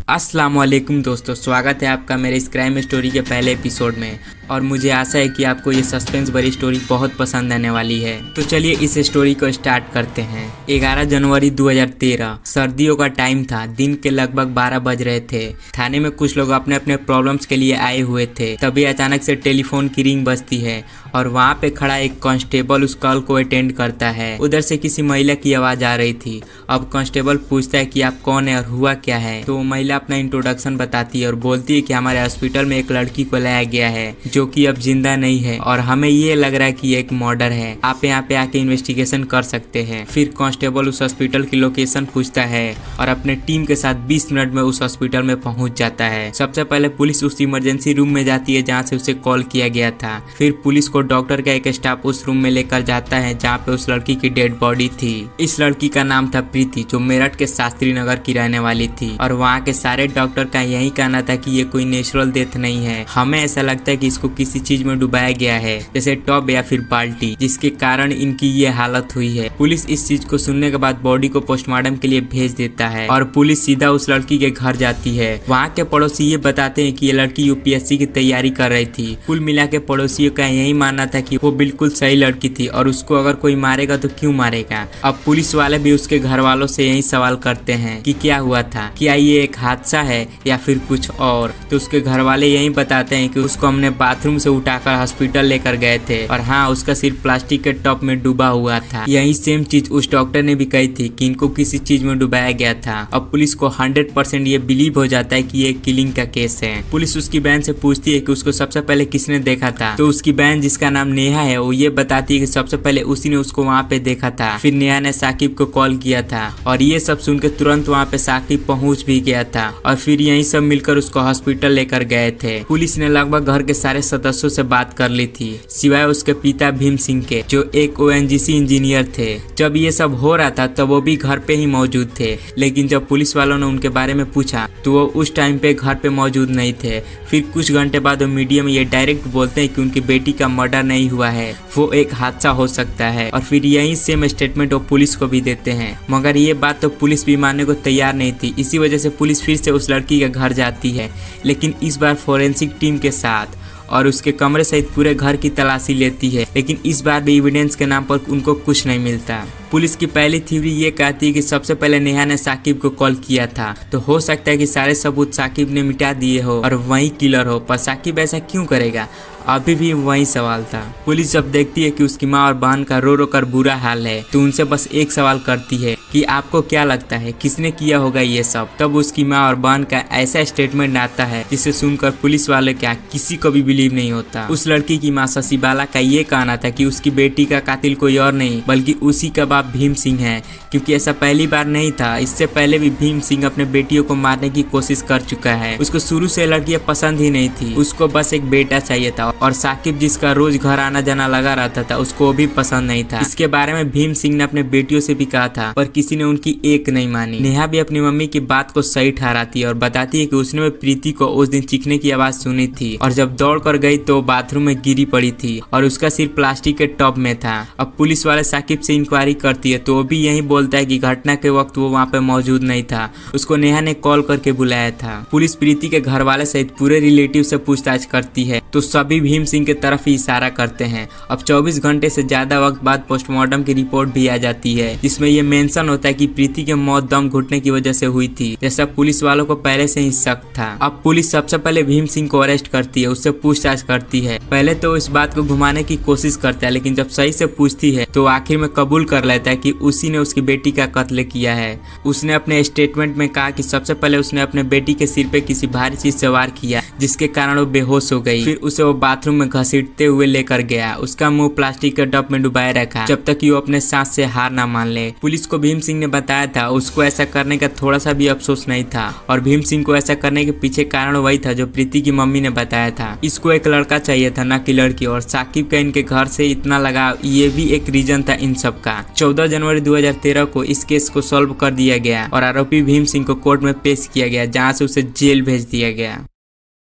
अस्सलाम वालेकुम दोस्तों, स्वागत है आपका मेरे इस क्राइम स्टोरी के पहले एपिसोड में। और मुझे आशा है कि आपको ये सस्पेंस भरी स्टोरी बहुत पसंद आने वाली है। तो चलिए इस स्टोरी को स्टार्ट करते हैं। 11 जनवरी 2013 सर्दियों का टाइम था। दिन के लगभग 12 बज रहे थे। थाने में कुछ लोग अपने अपने प्रॉब्लम्स के लिए आए हुए थे। तभी अचानक से टेलीफोन की रिंग बजती है और वहाँ पे खड़ा एक कांस्टेबल उस कॉल को अटेंड करता है। उधर से किसी महिला की आवाज आ रही थी। अब कांस्टेबल पूछता है कि आप कौन है और हुआ क्या है। तो महिला अपना इंट्रोडक्शन बताती है और बोलती है कि हमारे हॉस्पिटल में एक लड़की को लाया गया है जो कि अब जिंदा नहीं है और हमें ये लग रहा है कि एक मर्डर है। आप यहाँ पे आके इन्वेस्टिगेशन कर सकते हैं। फिर कांस्टेबल उस हॉस्पिटल की लोकेशन पूछता है और अपने टीम के साथ 20 मिनट में उस हॉस्पिटल में पहुंच जाता है। सबसे पहले पुलिस उस इमरजेंसी रूम में जाती है जहाँ से उसे कॉल किया गया था। फिर पुलिस को डॉक्टर का एक स्टाफ उस रूम में लेकर जाता है जहाँ पे उस लड़की की डेड बॉडी थी। इस लड़की का नाम था प्रीति, जो मेरठ के शास्त्री नगर की रहने वाली थी और वहाँ के सारे डॉक्टर का यही कहना था कि ये कोई नेचुरल डेथ नहीं है। हमें ऐसा लगता है कि इसको किसी चीज में डुबाया गया है, जैसे टब या फिर बाल्टी, जिसके कारण इनकी ये हालत हुई है। पुलिस इस चीज को सुनने के बाद बॉडी को पोस्टमार्टम के लिए भेज देता है और पुलिस सीधा उस लड़की के घर जाती है। वहाँ के पड़ोसी ये बताते हैं कि ये लड़की यूपीएससी की तैयारी कर रही थी। कुल मिला के पड़ोसियों का यही मानना था कि वो बिल्कुल सही लड़की थी और उसको अगर कोई मारेगा तो क्यों मारेगा। अब पुलिस वाले भी उसके घर वालों से यही सवाल करते हैं कि क्या हुआ था, क्या ये एक हादसा है या फिर कुछ और। तो उसके घर वाले यही बताते हैं कि उसको हमने बाथरूम से उठाकर हॉस्पिटल लेकर गए थे और हाँ, उसका सिर प्लास्टिक के टब में डूबा हुआ था। यही सेम चीज उस डॉक्टर ने भी कही थी कि इनको किसी चीज में डुबाया गया था। अब पुलिस को 100% ये बिलीव हो जाता है कि ये किलिंग का केस है। पुलिस उसकी बहन से पूछती है कि उसको सबसे पहले किसने देखा था। तो उसकी बहन, जिसका नाम नेहा है, वो ये बताती है कि सबसे पहले उसी ने उसको वहाँ पे देखा था। फिर नेहा ने साकिब को कॉल किया था और ये सब सुनकर तुरंत वहाँ पे साकिब पहुँच भी गया था और फिर यही सब मिलकर उसको हॉस्पिटल लेकर गए थे। पुलिस ने लगभग घर के सारे सदस्यों से बात कर ली थी, सिवाय उसके पिता भीम सिंह के, जो एक ओएनजीसी इंजीनियर थे। जब ये सब हो रहा था तब वो भी घर पे ही मौजूद थे, लेकिन जब पुलिस वालों ने उनके बारे में पूछा तो वो उस टाइम पे घर पे मौजूद नहीं थे। फिर कुछ घंटे बाद वो मीडिया में ये डायरेक्ट बोलते हैं कि उनकी बेटी का मर्डर नहीं हुआ है, वो एक हादसा हो सकता है। और फिर यही सेम स्टेटमेंट वो पुलिस को भी देते हैं, मगर ये बात तो पुलिस भी मानने को तैयार नहीं थी। इसी वजह से पुलिस फिर से उस लड़की के घर जाती है, लेकिन इस बार फोरेंसिक टीम के साथ, और उसके कमरे सहित पूरे घर की तलाशी लेती है। लेकिन इस बार भी एविडेंस के नाम पर उनको कुछ नहीं मिलता। पुलिस की पहली थ्योरी ये कहती है कि सबसे पहले नेहा ने साकिब को कॉल किया था, तो हो सकता है कि सारे सबूत साकिब ने मिटा दिए हो और वही किलर हो। पर साकिब ऐसा क्यों करेगा, अभी भी वही सवाल था। पुलिस जब देखती है कि उसकी माँ और बहन का रो रो कर बुरा हाल है, तो उनसे बस एक सवाल करती है कि आपको क्या लगता है किसने किया होगा ये सब। तब उसकी माँ और बहन का ऐसा स्टेटमेंट आता है जिसे सुनकर पुलिस वाले क्या किसी को भी बिलीव नहीं होता। उस लड़की की माँ शशिबाला का ये कहना था कि उसकी बेटी का कातिल कोई और नहीं बल्कि उसी का बाप भीम सिंह है, क्योंकि ऐसा पहली बार नहीं था। इससे पहले भी भीम सिंह अपने बेटियों को मारने की कोशिश कर चुका है। उसको शुरू से लड़कियां पसंद ही नहीं थी, उसको बस एक बेटा चाहिए था। और साकिब, जिसका रोज घर आना जाना लगा रहता था, उसको भी पसंद नहीं था। इसके बारे में भीम सिंह ने अपने बेटियों से भी कहा था, पर किसी ने उनकी एक नहीं मानी। नेहा भी अपनी मम्मी की बात को सही ठहराती है और बताती है कि उसने भी प्रीति को उस दिन चीखने की आवाज सुनी थी और जब दौड़ कर गई तो बाथरूम में गिरी पड़ी थी और उसका सिर प्लास्टिक के टब में था। अब पुलिस वाले साकिब से इंक्वायरी करती है तो वो भी यही बोलता है कि घटना के वक्त वो वहाँ पे मौजूद नहीं था, उसको नेहा ने कॉल करके बुलाया था। पुलिस प्रीति के घर वाले सहित पूरे रिलेटिव से पूछताछ करती है तो सभी भीम सिंह के तरफ ही इशारा करते हैं। अब 24 घंटे से ज्यादा वक्त बाद पोस्टमार्टम की रिपोर्ट भी आ जाती है, जिसमें ये मेंशन होता है कि प्रीति की मौत दम घुटने की वजह से हुई थी, जैसा पुलिस वालों को पहले से ही शक था। अब पुलिस सबसे पहले भीम सिंह को अरेस्ट करती है, उससे पूछताछ करती है। पहले तो इस बात को घुमाने की कोशिश करता है, लेकिन जब सही से पूछती है तो आखिर में कबूल कर लेता है कि उसी ने उसकी बेटी का कत्ल किया है। उसने अपने स्टेटमेंट में कहा कि सबसे पहले उसने अपने बेटी के सिर पे किसी भारी चीज से वार किया, जिसके कारण वो बेहोश हो गई। फिर उसे वो बाथरूम में घसीटते हुए लेकर गया, उसका मुंह प्लास्टिक के टब में डुबाए रखा जब तक कि वो अपने सांस से हार ना मान ले। पुलिस को भीम सिंह ने बताया था उसको ऐसा करने का थोड़ा सा भी अफसोस नहीं था और भीम सिंह को ऐसा करने के पीछे कारण वही था जो प्रीति की मम्मी ने बताया था। इसको एक लड़का चाहिए था, ना कि लड़की, और साकिब का इनके घर से इतना लगाव, ये भी एक रीजन था इन सब का। 14 जनवरी 2013 को इस केस को सॉल्व कर दिया गया और आरोपी भीम सिंह को कोर्ट में पेश किया गया, जहाँ से उसे जेल भेज दिया गया।